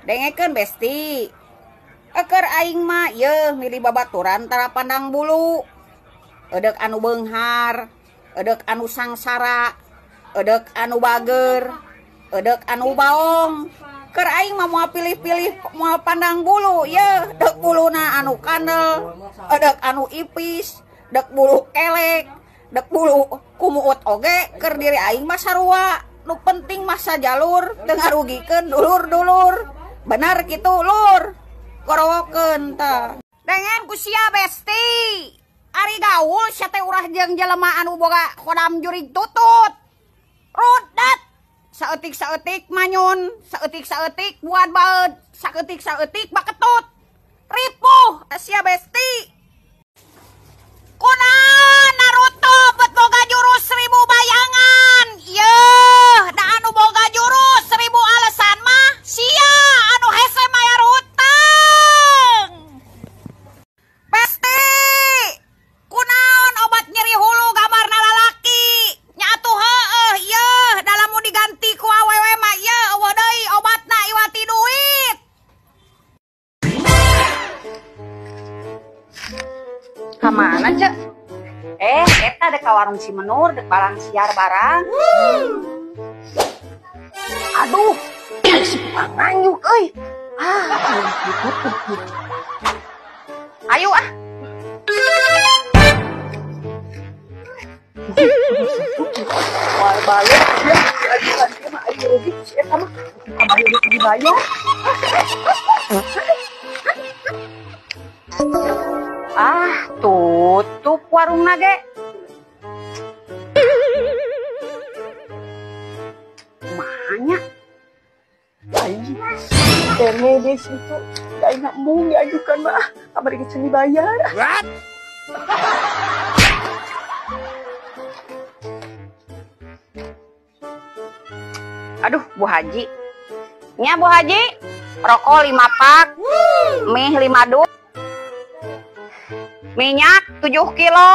Dengekeun besti. Eker aing mah yeuh milih babaturan tara pandang bulu. Edek anu beunghar, edek anu sangsara, edek anu bager, edek anu baong. Keur aing mah moal pilih-pilih moal pandang bulu yeuh, dek buluna anu kandel, edek anu ipis, dek bulu kelek, dek bulu kumuut oge. Keur diri aing mah sarua, nu penting mah sajalur teu ngarugikeun dulur-dulur. Benar kitu lur. Korowokeun tah. Dengen ku sia besti. Ari gaul sia teh urah jeung jelema anu boga kodam jurig tutut. Rudat. Saeutik-saeutik manyun, saeutik-saeutik buat baeud, saeutik-saeutik baketut. Ripuh sia besti. Kunaon Naruto bet boga jurus 1000 bayangan. Yeuh, da anu boga jurus 1000 alasan mah sia anu hese maya ruteng. Besti, kunaon obat nyeri hulu gambarna lalaki? Nya atuh heueuh yeuh, da lamun diganti ku awewe mah yeuh eueuh deui obatna iwati duit. Kamana cek? Eta dek ka warung si Menur, dek balang siar barang. Aduh, si tukang nganyuk euy. Ayo ah. Wah balik ya, aji mah ayo rugi si eta mah. Kabeh dibayar. Tutup warungna ge. Mahanya. Dene di situ. Da enak mung diajukan mah. Kabar geus dibayar. What? Aduh, Bu Haji. Nya Bu Haji, rokok 5 pak, mie 5 dus. Minyak 7 kilo.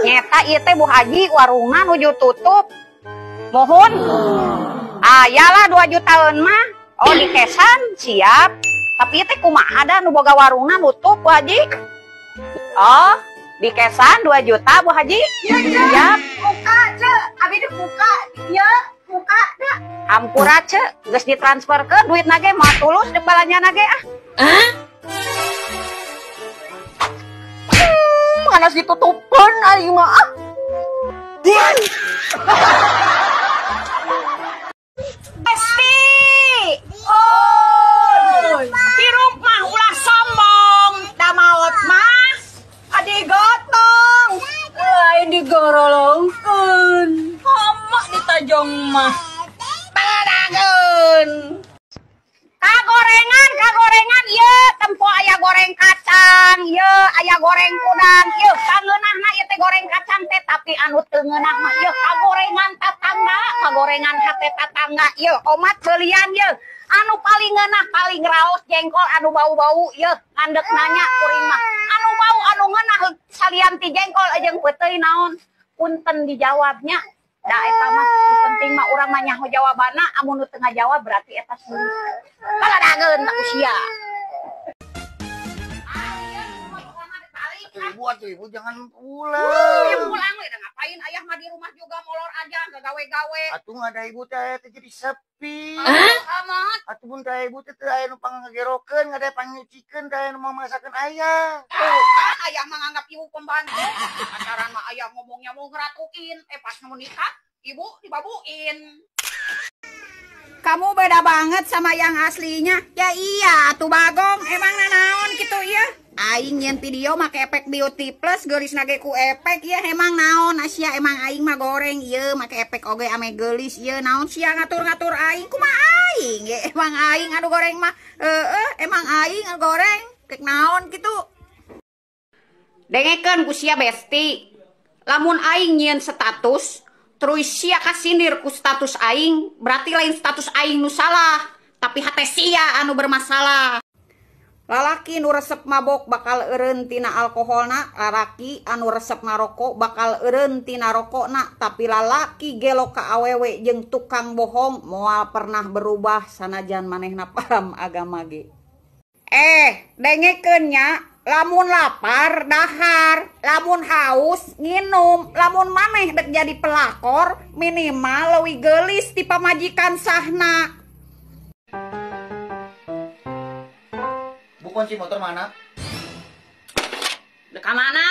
Nyeta ieu teh Bu Haji warungna nuju tutup. Mohon. Ayalah 2 jutaan mah. Oh di kesan siap. Tapi ieu teh kumaha da nu boga warungna nutup Bu Haji? Oh, di kesan 2 juta Bu Haji. Siap. Muka ceu, abi teh muka. Ieu muka da. Hampura ceu, geus ditransferkeun duitna ge moal tulus deuk balanyana ge ah. Panas ditutupkan aing mah. Besti. Oh, hirup mah ulah sombong, da maot mah adi gotong. Lain digorolongkeun. Hama ditajong mah. Badageun. Kagorengan ieu tempo aya goreng kacang, ieu aya goreng udang, ieu kangeunahna ieu teh goreng kacang teh tapi anu teu ngeunah mah ieu kagorengan tatangga, kagorengan hate tatangga, ieu omat beulian ieu anu paling ngeunah paling raos jengkol anu bau-bau ieu ngandek nanya kuring mah anu bau anu ngeunah salian ti jengkol jeung peuteui naon punten dijawabnya. Da eta mah penting mah urang mah nyaho jawabanna, amun nu teu ngajawab berarti eta sulit. Baladageun tak usia. Ibu jangan pulang. Ya pulang we, ngapain ayah mah di rumah juga molor aja, enggak gawe-gawe. Atuh ngada ibu teh jadi sepi. Amat. Atuh mun teh ibu teh aya nu pangagerokeun, ngada panyucikeun, teh nu mamasakeun ayah. Ayah mah nganggap ibu pembantu. Pacaran mah ayah ngomongnya mau ngeratuin, pas mau nikah ibu dibabuin. Kamu beda banget sama yang aslinya. Ya iya, tuh Bagong emang naon gitu ya. Aing nyen video make efek beauty plus geulis nage ku efek ya emang naon Asia emang aing mah goreng ieu make efek oge ame geulis ieu naon sia ngatur-ngatur aing kumaha aing ya emang aing anu goreng mah emang aing anu goreng kek naon gitu. Dengekeun ku sia besti. Lamun aing nyieun status terus sia kasindir ku status aing berarti lain status aing nu salah tapi hate sia anu bermasalah. Lalaki nu resep mabok bakal eureun tina alkoholna, lalaki anu resep ngarokok bakal eureun tina rokokna, tapi lalaki gelo ka awewe jeung tukang bohong moal pernah berubah sanajan manehna paham agama ge. Dengekeun nya, lamun lapar dahar, lamun haus nginum, lamun maneh dek jadi pelakor minimal leuwih geulis ti pamajikan sahna. Kunci motor mana? Dek mana?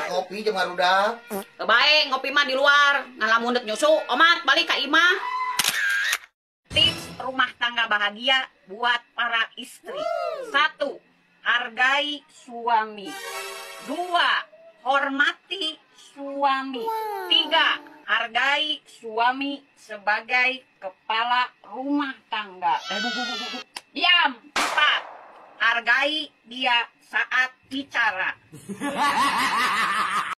Ngopi jeung ngarudak. Kebae ngopi mah di luar. Ngalamun dek nyusu, omat balik ka imah. Tips rumah tangga bahagia buat para istri. 1. Hargai suami. 2. Hormati suami. 3. Hargai suami sebagai kepala rumah tangga. Diam. 4. Hargai dia saat bicara.